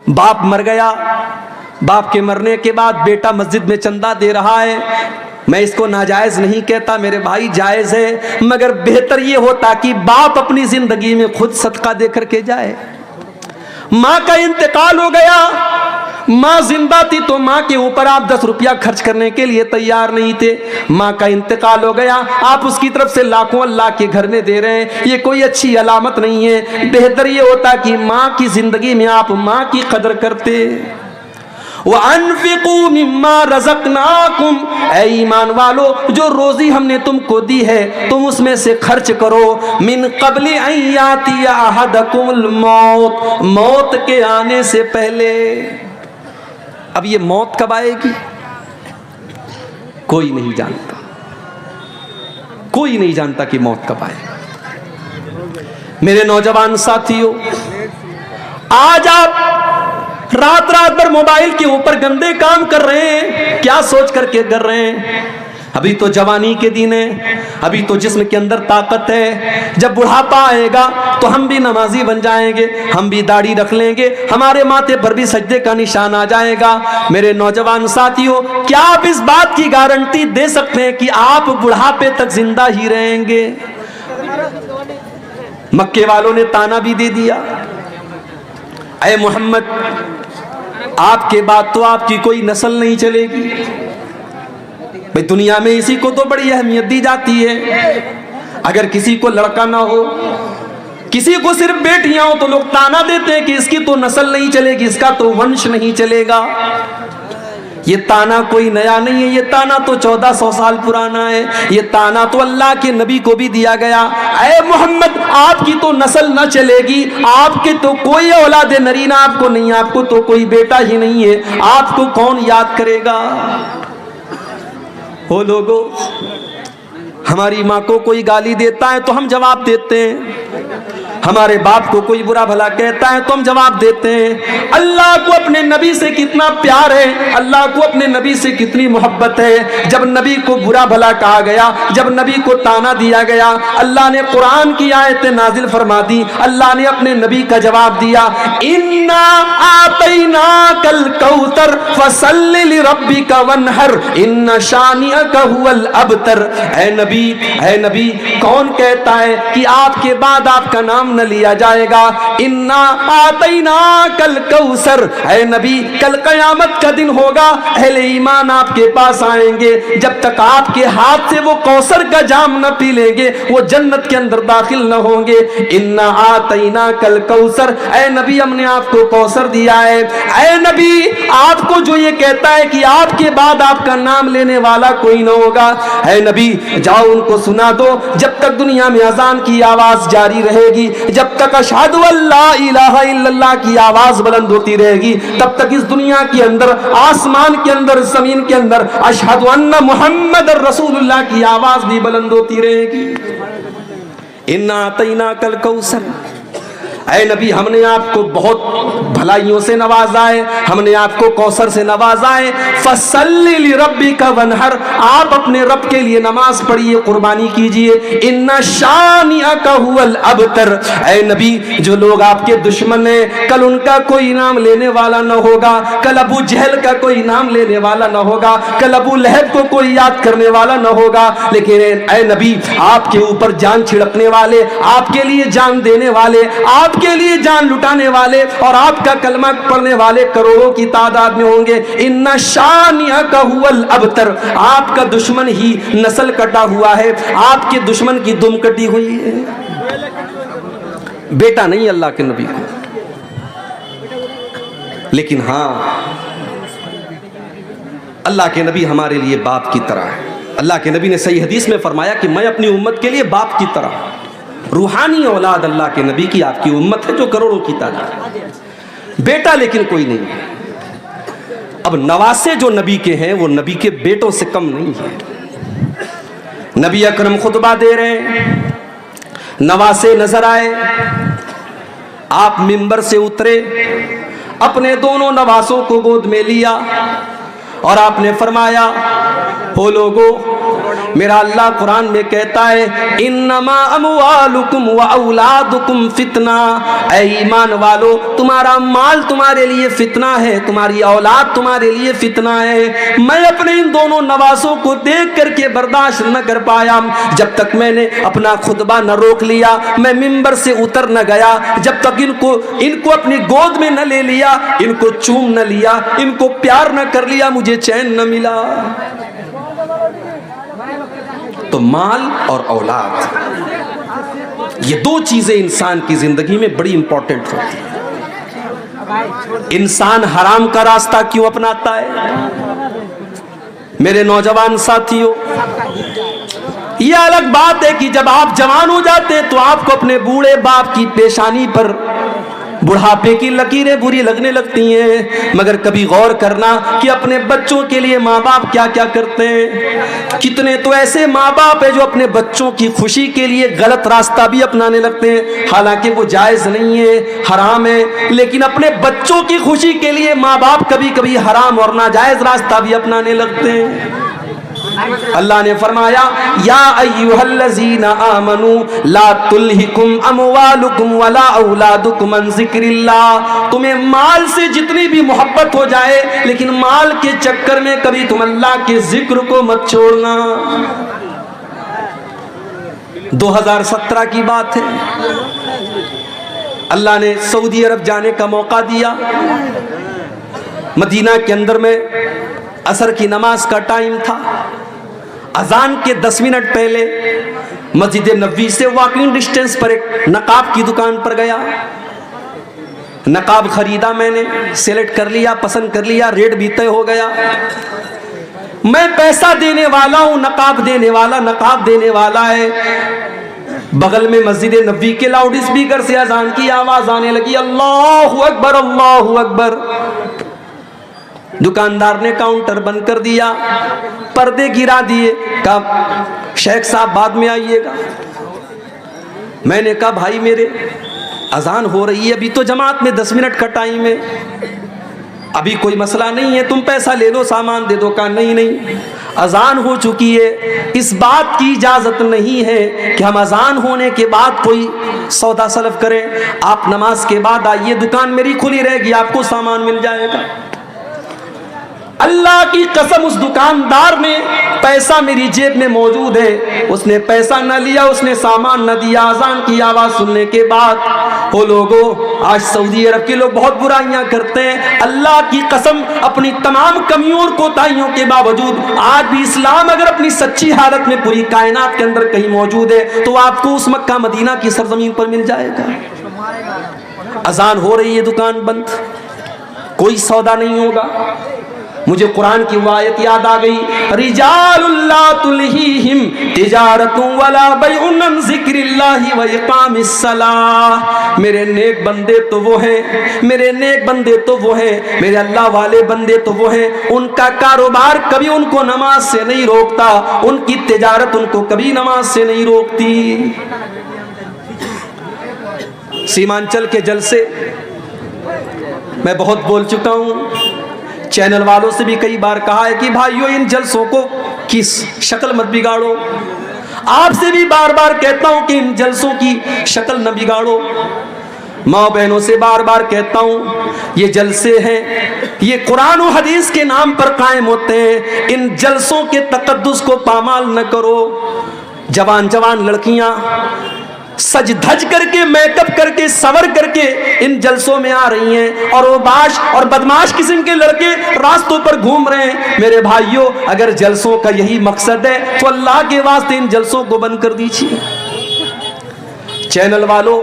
बाप मर गया, बाप के मरने के बाद बेटा मस्जिद में चंदा दे रहा है। मैं इसको नाजायज नहीं कहता मेरे भाई, जायज है, मगर बेहतर ये होता कि बाप अपनी जिंदगी में खुद सदका दे करके जाए। माँ का इंतकाल हो गया, माँ जिंदा थी तो माँ के ऊपर आप 10 रुपया खर्च करने के लिए तैयार नहीं थे। माँ का इंतकाल हो गया, आप उसकी तरफ से लाखों अल्लाह के घर में दे रहे हैं, ये कोई अच्छी अलामत नहीं है। बेहतर ये होता कि माँ की जिंदगी में आप माँ की कदर करते। वअन्फिकू मिम्मा रज़क़नाकुम, ऐ ईमान वालो जो रोजी हमने तुमको दी है तुम उसमें से खर्च करो। मिन क़ब्लि अन यातिया अहदकुमुल मौत, मौत के आने से पहले। अब ये मौत कब आएगी कोई नहीं जानता, कोई नहीं जानता कि मौत कब आएगी। मेरे नौजवान साथियों, आज आप रात रात भर मोबाइल के ऊपर गंदे काम कर रहे हैं, क्या सोच करके कर रहे हैं? अभी तो जवानी के दिन है, अभी तो जिस्म के अंदर ताकत है, जब बुढ़ापा आएगा तो हम भी नमाजी बन जाएंगे, हम भी दाढ़ी रख लेंगे, हमारे माथे पर भी सजदे का निशान आ जाएगा। मेरे नौजवान साथियों, क्या आप इस बात की गारंटी दे सकते हैं कि आप बुढ़ापे तक जिंदा ही रहेंगे? मक्के वालों ने ताना भी दे दिया, ऐ मोहम्मद आपके बाद तो आपकी कोई नस्ल नहीं चलेगी। भाई दुनिया में इसी को तो बड़ी अहमियत दी जाती है। अगर किसी को लड़का ना हो, किसी को सिर्फ बेटियां हो, तो लोग ताना देते हैं कि इसकी तो नस्ल नहीं चलेगी, इसका तो वंश नहीं चलेगा। ये ताना कोई नया नहीं है, ये ताना तो 1400 साल पुराना है। ये ताना तो अल्लाह के नबी को भी दिया गया, ऐ मोहम्मद आपकी तो नस्ल न चलेगी, आपके तो कोई औलाद नरीना आपको नहीं, आपको तो कोई बेटा ही नहीं है, आपको कौन याद करेगा? हो लोगों, हमारी माँ को कोई गाली देता है तो हम जवाब देते हैं, हमारे बाप को कोई बुरा भला कहता है तो हम जवाब देते हैं। अल्लाह को अपने नबी से कितना प्यार है, अल्लाह को अपने नबी से कितनी मोहब्बत है। जब नबी को बुरा भला कहा गया, जब नबी को ताना दिया गया, अल्लाह ने कुरान की आयतें नाजिल फरमा दी, अल्लाह ने अपने नबी का जवाब दिया, इन्ना आतैनाकल कौसर फसल्लि लिरब्बिका वन्हर इन्ना शानिअका हुवल अबतर। ऐ नबी कौन कहता है कि आपके बाद आपका नाम न लिया जाएगा? इन्ना आतैना कल कौसर, ऐ नबी कल कयामत का दिन होगा, अहले ईमान आपके पास आएंगे, जब तक आपके हाथ से वो कौसर का जाम न पी लेंगे वो जन्नत के अंदर दाखिल न होंगे। इन्ना आतैना कल कौसर, ऐ नबी हमने आपको कौसर दिया है। ऐ नबी आपको जो ये कहता है कि आपके बाद आपका नाम लेने वाला कोई न होगा, ऐ नबी जाओ उनको सुना दो, जब तक दुनिया में अजान की आवाज जारी रहेगी, जब तक अशहदु अल्ला इलाहा इल्लल्लाह की आवाज बुलंद होती रहेगी, तब तक इस दुनिया के अंदर, आसमान के अंदर, जमीन के अंदर अशहदु अन्ना मुहम्मदर रसूलुल्लाह की आवाज भी बुलंद होती रहेगी। इन्ना आतैना कल कौसर, ऐ नबी हमने आपको बहुत भलाइयों से नवाजा है, हमने आपको कौसर से नवाजा है। फसल्लि लिरब्बिका वन्हर, आप अपने रब के लिए नमाज पढ़िए, कुर्बानी कीजिए। इन्ना शानिअका हुवल अबतर, ऐ नबी जो लोग आपके दुश्मन हैं कल उनका कोई नाम लेने वाला न होगा, कल अबू जहल का कोई नाम लेने वाला न होगा, कल अबू लहब को कोई याद करने वाला न होगा, लेकिन ऐ नबी आपके ऊपर जान छिड़कने वाले, आपके लिए जान देने वाले, आपके लिए जान लुटाने वाले और आपका कलमा पढ़ने वाले करोड़ों की तादाद में होंगे। इन्ना शानिअका हुवल अबतर, आपका दुश्मन ही नस्ल कटा हुआ है, आपके दुश्मन की दुम कटी हुई है। बेटा नहीं अल्लाह के नबी को, लेकिन हाँ अल्लाह के नबी हमारे लिए बाप की तरह है। अल्लाह के नबी ने सही हदीस में फरमाया कि मैं अपनी उम्मत के लिए बाप की तरह, रूहानी औलाद अल्लाह के नबी की आपकी उम्मत है जो करोड़ों की तादाद। बेटा लेकिन कोई नहीं है। अब नवासे जो नबी के हैं वो नबी के बेटों से कम नहीं है। नबी अकरम खुतबा दे रहे हैं, नवासे नजर आए, आप मिंबर से उतरे, अपने दोनों नवासों को गोद में लिया और आपने फरमाया, हो लोगों मेरा अल्लाह कुरान में कहता है इन्नमा अमवालुकुम व औलादुकुम फितना। ऐ ईमान वालो, तुम्हारा माल तुम्हारे लिए फितना है, तुम्हारी औलाद तुम्हारे लिए फितना है। मैं अपने इन दोनों नवासों को देख करके बर्दाश्त न कर पाया जब तक मैंने अपना खुतबा न रोक लिया, मैं मिंबर से उतर न गया, जब तक इनको अपनी गोद में न ले लिया, इनको चूम न लिया, इनको प्यार न कर लिया, मुझे चैन न मिला। तो माल और औलाद, ये दो चीजें इंसान की जिंदगी में बड़ी इंपॉर्टेंट होती है। इंसान हराम का रास्ता क्यों अपनाता है? मेरे नौजवान साथियों, यह अलग बात है कि जब आप जवान हो जाते तो आपको अपने बूढ़े बाप की पेशानी पर बुढ़ापे की लकीरें बुरी लगने लगती हैं, मगर कभी गौर करना कि अपने बच्चों के लिए माँ बाप क्या क्या करते हैं। कितने तो ऐसे माँ बाप हैं जो अपने बच्चों की खुशी के लिए गलत रास्ता भी अपनाने लगते हैं, हालांकि वो जायज़ नहीं है, हराम है, लेकिन अपने बच्चों की खुशी के लिए माँ बाप कभी कभी हराम और नाजायज़ रास्ता भी अपनाने लगते हैं। अल्लाह ने फरमाया या अय्युहल्लज़ीना आमनू ला तुल्हिकुम अमवालुकुम वला औलादुकुम अन ज़िक्रिल्लाह। तुम्हें माल से जितनी भी मोहब्बत हो जाए, लेकिन माल के चक्कर में कभी तुम अल्लाह के जिक्र को मत छोड़ना। 2017 की बात है, अल्लाह ने सऊदी अरब जाने का मौका दिया। मदीना के अंदर में असर की नमाज का टाइम था। अजान के 10 मिनट पहले मस्जिद नबवी से वॉकिंग डिस्टेंस पर एक नकाब की दुकान पर गया। नकाब खरीदा, मैंने सेलेक्ट कर लिया, पसंद कर लिया, रेट भी तय हो गया। मैं पैसा देने वाला हूं, नकाब देने वाला है। बगल में मस्जिद नबवी के लाउड स्पीकर से अजान की आवाज आने लगी, अल्लाहु अकबर अल्लाहु अकबर। दुकानदार ने काउंटर बंद कर दिया, पर्दे गिरा दिए, कहा शेख साहब बाद में आइएगा। मैंने कहा भाई मेरे अजान हो रही है, अभी तो जमात में 10 मिनट का टाइम है, अभी कोई मसला नहीं है, तुम पैसा ले लो, सामान दे दो। कहा नहीं, अजान हो चुकी है, इस बात की इजाजत नहीं है कि हम अजान होने के बाद कोई सौदा सलफ करें। आप नमाज के बाद आइए, दुकान मेरी खुली रहेगी, आपको सामान मिल जाएगा। अल्लाह की कसम, उस दुकानदार ने पैसा मेरी जेब में मौजूद है, उसने पैसा न लिया, उसने सामान न दिया। अजान की आवाज सुनने के बाद, ओ लोगों, आज सऊदी अरब के लोग बहुत बुराइयां करते हैं। अल्लाह की कसम, अपनी तमाम कमियों और कोताहियों के बावजूद आज भी इस्लाम अगर अपनी सच्ची हालत में पूरी कायनात के अंदर कहीं मौजूद है तो आपको उस मक्का मदीना की सरजमीन पर मिल जाएगा। अजान हो रही है, दुकान बंद, कोई सौदा नहीं होगा। मुझे कुरान की वो आयत याद आ गई, रिजालुल्ला तुल्हीहिम तिजारतुन वला बैउन अन ज़िक्रिल्लाहि व इक़ामिस्सलाह। मेरे नेक बंदे तो वो हैं, मेरे नेक बंदे तो वो हैं, मेरे अल्लाह वाले बंदे तो वो हैं, उनका कारोबार कभी उनको नमाज से नहीं रोकता, उनकी तिजारत उनको कभी नमाज से नहीं रोकती। सीमांचल के जलसे मैं बहुत बोल चुका हूँ, चैनल वालों से भी कई बार कहा है कि भाइयों इन जलसों को किस शक्ल मत बिगाड़ो। आपसे भी बार बार कहता हूं कि इन जलसों की शक्ल न बिगाड़ो। माँ बहनों से बार बार कहता हूं, ये जलसे हैं, ये कुरान और हदीस के नाम पर कायम होते हैं, इन जलसों के तकद्दुस को पामाल न करो। जवान जवान लड़कियां सज धज करके, मेकअप करके, सवर करके इन जलसों में आ रही हैं, और वो बाश और बदमाश किस्म के लड़के रास्तों पर घूम रहे हैं। मेरे भाइयों, अगर जलसों का यही मकसद है तो अल्लाह के वास्ते इन जलसों को बंद कर दीजिए। चैनल वालों,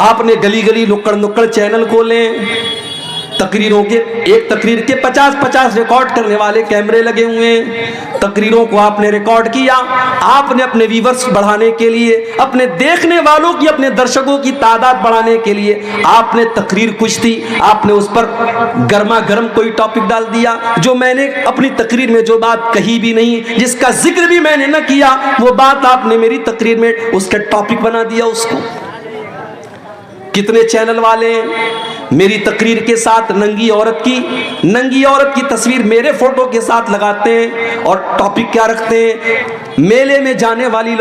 आपने गली गली नुक्कड़ नुक्कड़ चैनल खोलें, तकरीरों के एक तकरीर के 50-50 रिकॉर्ड करने वाले कैमरे लगे हुए हैं। तकरीरों को आपने रिकॉर्ड किया, आपने अपने व्यूअर्स बढ़ाने के लिए, अपने देखने वालों की, अपने दर्शकों की तादाद बढ़ाने के लिए आपने तकरीर कुछ थी, आपने उस पर गर्मा गर्म कोई टॉपिक डाल दिया, जो मैंने अपनी तकरीर में जो बात कही भी नहीं, जिसका जिक्र भी मैंने न किया, वो बात आपने मेरी तकरीर में उसका टॉपिक बना दिया उसको। कितने चैनल वाले हैं, मेरी तकरीर के साथ नंगी औरत की तस्वीर मेरे फोटो के साथ लगाते हैं और टॉपिक क्या रखते हैं, मेले में जाने वाली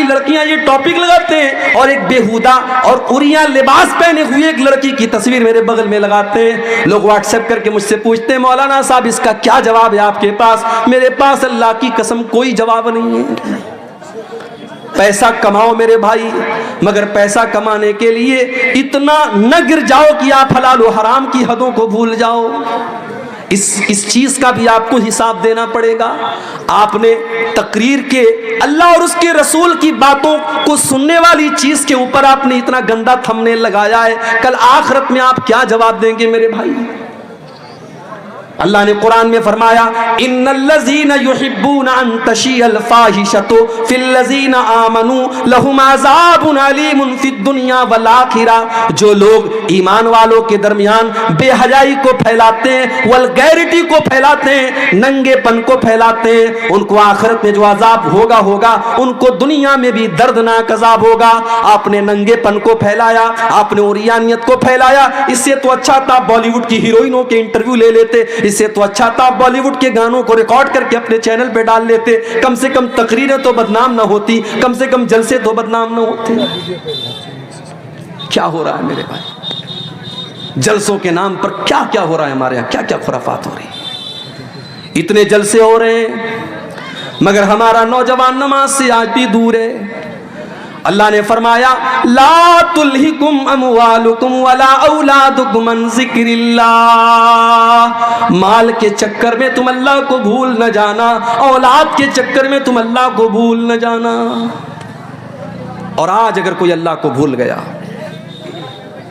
लड़कियां ये टॉपिक लगाते हैं, और एक बेहुदा और उरिया लिबास पहने हुए एक लड़की की तस्वीर मेरे बगल में लगाते हैं। लोग व्हाट्सएप करके मुझसे पूछते हैं मौलाना साहब इसका क्या जवाब है आपके पास? मेरे पास अल्लाह की कसम कोई जवाब नहीं है। पैसा कमाओ मेरे भाई, मगर पैसा कमाने के लिए इतना न गिर जाओ कि आप हलाल और हराम की हदों को भूल जाओ। इस चीज का भी आपको हिसाब देना पड़ेगा। आपने तकरीर के अल्लाह और उसके रसूल की बातों को सुनने वाली चीज के ऊपर आपने इतना गंदा थंबनेल लगाया है, कल आखिरत में आप क्या जवाब देंगे मेरे भाई? अल्लाह ने कुरान में फरमाया इन्नल्लज़ीना युहिब्बूना अन तशियल फाहिशतु फिल्लज़ीना आमनू लहुम अज़ाबुन अलीमुन फिद दुनिया वल आखिरा। जो लोग ईमान वालों के दरमियान बेहयाई को फैलाते हैं, वल्गैरिटी को फैलाते हैं, नंगेपन को फैलाते हैं, उनको आखिरत में जो अजाब होगा उनको दुनिया में भी दर्दनाक अजाब होगा। आपने नंगेपन को फैलाया, आपने उरियानियत को फैलाया, इससे तो अच्छा था बॉलीवुड की हीरोइनों के इंटरव्यू ले लेते, इससे तो अच्छा था बॉलीवुड के गानों को रिकॉर्ड करके अपने चैनल पे डाल लेते, कम से कम तकरीरें तो बदनाम ना होती, कम से कम जलसे तो बदनाम ना होते। क्या हो रहा है मेरे भाई? जलसों के नाम पर क्या क्या हो रहा है हमारे यहाँ, क्या क्या खुराफात हो रही है। इतने जलसे हो रहे हैं मगर हमारा नौजवान नमाज से आज भी दूर है। अल्लाह ने फरमाया ला तुल्हिकुम अमवालुकुम वला औलादुकुम अन ज़िक्रिल्लाह। माल के चक्कर में तुम अल्लाह को भूल न जाना, औलाद के चक्कर में तुम अल्लाह को भूल न जाना। और आज अगर कोई अल्लाह को भूल गया,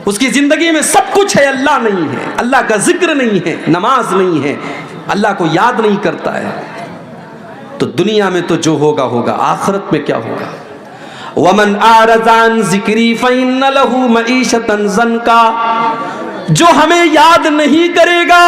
उसकी जिंदगी में सब कुछ है, अल्लाह नहीं है, अल्लाह का जिक्र नहीं है, नमाज नहीं है, अल्लाह को याद नहीं करता है, तो दुनिया में तो जो होगा होगा, आखिरत में क्या होगा? वमन आरज़ान ज़िक्री फ़इन्न लहू मईशतन ज़न्का। जो हमें याद नहीं करेगा,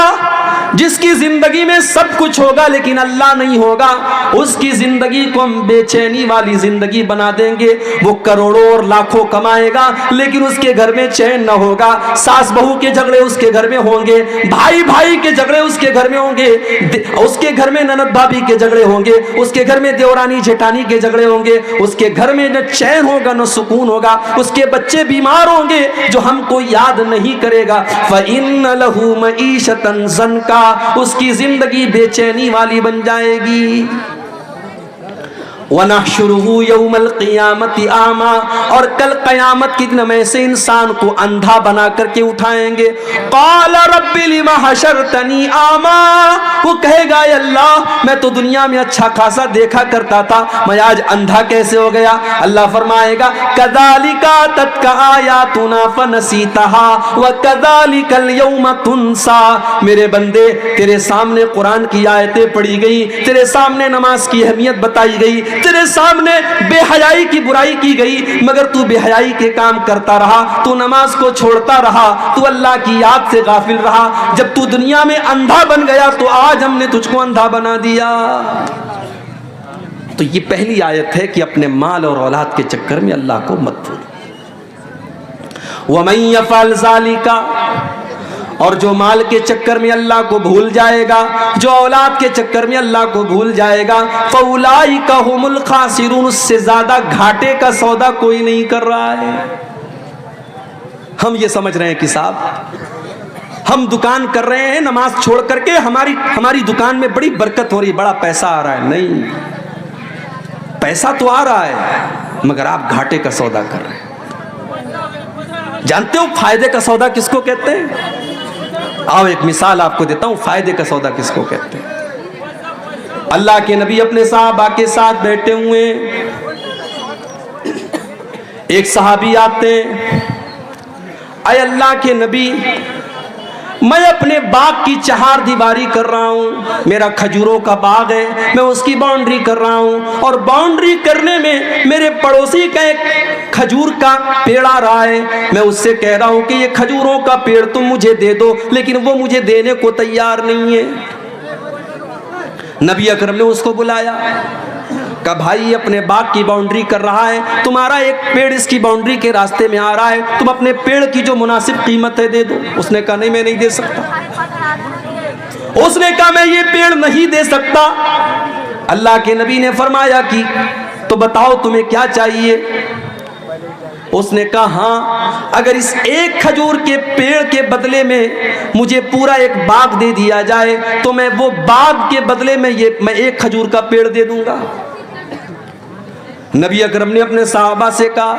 जिसकी जिंदगी में सब कुछ होगा लेकिन अल्लाह नहीं होगा, उसकी जिंदगी को हम बेचैनी वाली जिंदगी बना देंगे। वो करोड़ों और लाखों कमाएगा लेकिन उसके घर में चैन न होगा, सास बहू के झगड़े उसके घर में होंगे, भाई भाई के झगड़े उसके घर में होंगे, उसके घर में ननद भाभी के झगड़े होंगे, उसके घर में देवरानी जेठानी के झगड़े होंगे, उसके घर में न चैन होगा न सुकून होगा, उसके बच्चे बीमार होंगे। जो हमको याद नहीं करेगा फ़इन्न लहू मईशतन ज़न्का, उसकी जिंदगी बेचैनी वाली बन जाएगी। वनहशुरुहु यौमल क़ियामति आमा, और कल क़यामत के दिन में ऐसे इंसान को अंधा बना करके उठाएंगे। क़ाल रब्बि लिमा हशरतनी आमा, वो कहेगा अल्लाह मैं तो दुनिया में अच्छा खासा देखा करता था, मैं आज अंधा कैसे हो गया? अल्लाह फरमाएगा कज़ालिका तत्का आयातुना फनसीतहा व कज़ालिकल यौम तुनसा। मेरे बंदे, तेरे सामने कुरान की आयतें पढ़ी गई, तेरे सामने नमाज की अहमियत बताई गई, तेरे सामने बेहयाई की बुराई की गई, मगर तू बेहयाई के काम करता रहा, तू नमाज को छोड़ता रहा, तू अल्लाह की याद से गाफिल रहा। जब तू दुनिया में अंधा बन गया तो आज हमने तुझको अंधा बना दिया। तो ये पहली आयत है कि अपने माल और औलाद के चक्कर में अल्लाह को मत भूलो। वमन यफ़अल ज़ालिका, और जो माल के चक्कर में अल्लाह को भूल जाएगा, जो औलाद के चक्कर में अल्लाह को भूल जाएगा, फ़उलाइका हुमुल खासिरून, उससे ज्यादा घाटे का सौदा कोई नहीं कर रहा है। हम ये समझ रहे हैं कि साहब हम दुकान कर रहे हैं नमाज छोड़ करके, हमारी दुकान में बड़ी बरकत हो रही, बड़ा पैसा आ रहा है। नहीं, पैसा तो आ रहा है मगर आप घाटे का सौदा कर रहे हैं। जानते हो फायदे का सौदा किसको कहते हैं? आओ एक मिसाल आपको देता हूं, फायदे का सौदा किसको कहते हैं। अल्लाह के नबी अपने साहबा के साथ बैठे हुए, एक सहाबी आते, अय अल्लाह के नबी, मैं अपने बाग की चहार दीवारी कर रहा हूँ, मेरा खजूरों का बाग है, मैं उसकी बाउंड्री कर रहा हूँ, और बाउंड्री करने में मेरे पड़ोसी का एक खजूर का पेड़ आ रहा है, मैं उससे कह रहा हूँ कि ये खजूरों का पेड़ तुम मुझे दे दो, लेकिन वो मुझे देने को तैयार नहीं है। नबी अकरम ने उसको बुलाया, कहा भाई अपने बाग की बाउंड्री कर रहा है, तुम्हारा एक पेड़ इसकी बाउंड्री के रास्ते में आ रहा है, तुम अपने पेड़ की जो मुनासिब कीमत है दे दो। उसने कहा नहीं, मैं नहीं दे सकता। उसने कहा मैं ये पेड़ नहीं दे सकता। अल्लाह के नबी ने फरमाया कि तो बताओ तुम्हें क्या चाहिए। उसने कहा हाँ, अगर इस एक खजूर के पेड़ के बदले में मुझे पूरा एक बाग दे दिया जाए तो मैं वो बाग के बदले में मैं एक खजूर का पेड़ दे दूंगा। नबी अकरम ने अपने सहाबा से कहा,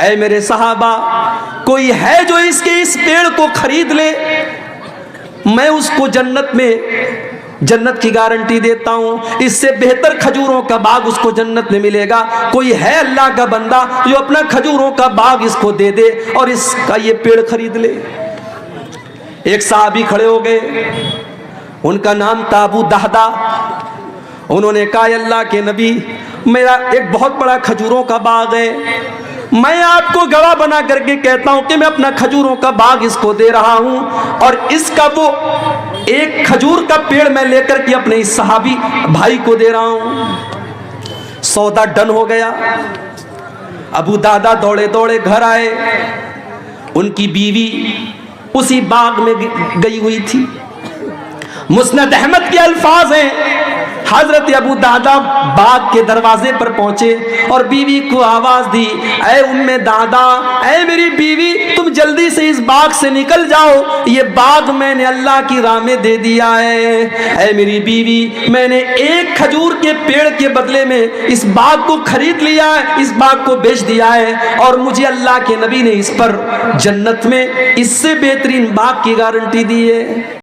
ऐ मेरे सहाबा, कोई है जो इस पेड़ को खरीद ले, मैं उसको जन्नत की गारंटी देता हूं, इससे बेहतर खजूरों का बाग उसको जन्नत में मिलेगा। कोई है अल्लाह का बंदा जो अपना खजूरों का बाग इसको दे दे और इसका ये पेड़ खरीद ले। एक साहबी खड़े हो गए, उनका नाम था अबू दहदा। उन्होंने कहा अल्लाह के नबी, मेरा एक बहुत बड़ा खजूरों का बाग है, मैं आपको गवाह बना करके कहता हूं कि मैं अपना खजूरों का बाग इसको दे रहा हूं और इसका वो एक खजूर का पेड़ मैं लेकर के अपने इस सहाबी भाई को दे रहा हूं। सौदा डन हो गया। अबू दादा दौड़े दौड़े घर आए। उनकी बीवी उसी बाग में गई हुई थी। मुस्नद अहमद के अल्फाज हैं, हजरत अबू दादा बाग के दरवाजे पर पहुंचे और बीवी को आवाज दी, ऐ उम्मे दादा, ऐ मेरी बीवी, तुम जल्दी से इस बाग से निकल जाओ, ये बाग मैंने अल्लाह की राह में दे दिया है। ऐ मेरी बीवी, मैंने एक खजूर के पेड़ के बदले में इस बाग को खरीद लिया है, इस बाग को बेच दिया है और मुझे अल्लाह के नबी ने इस पर जन्नत में इससे बेहतरीन बाग की गारंटी दी है।